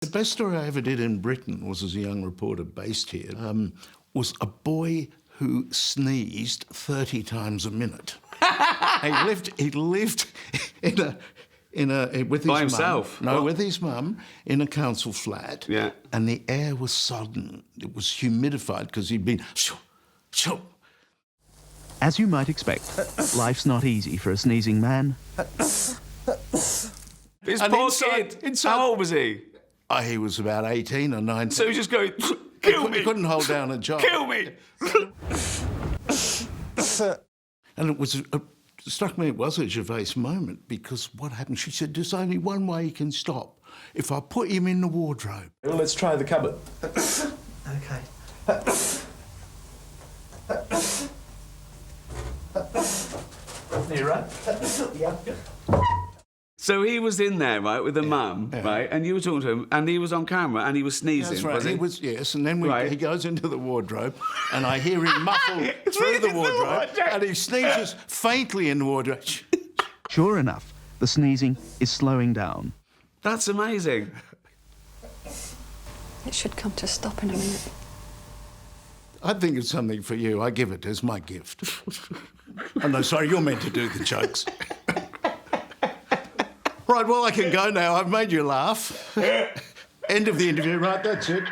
The best story I ever did in Britain was as a young reporter based here, was a boy who sneezed 30 times a minute. he lived with his by himself? Mum. No, with his mum in a council flat. Yeah. And the air was sodden. It was humidified because he'd been shoo. As you might expect, life's not easy for a sneezing man. His And poor inside- kid. inside- How old was he? He was about 18 or 19. So he was just going, kill me. He couldn't hold down a job. Kill me. And it struck me it was a Gervais moment, because what happened, she said, there's only one way he can stop. If I put him in the wardrobe. Well, let's try the cupboard. Okay. You right? Yeah. So he was in there, right, with the mum, right, and you were talking to him, and he was on camera, and he was sneezing. That's right. Was he? He was, yes, and then Right. he goes into the wardrobe, and I hear him muffle through the wardrobe, and he sneezes faintly in the wardrobe. Sure enough, the sneezing is slowing down. That's amazing. It should come to a stop in a minute. I think it's something for you. I give it as my gift. Oh, no, sorry, you're meant to do the jokes. Right, well, I can go now. I've made you laugh. End of the interview. Right, that's it.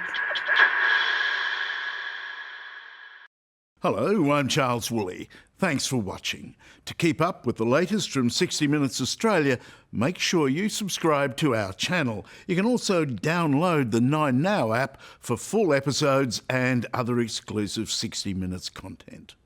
Hello, I'm Charles Wooley. Thanks for watching. To keep up with the latest from 60 Minutes Australia, make sure you subscribe to our channel. You can also download the 9Now app for full episodes and other exclusive 60 Minutes content.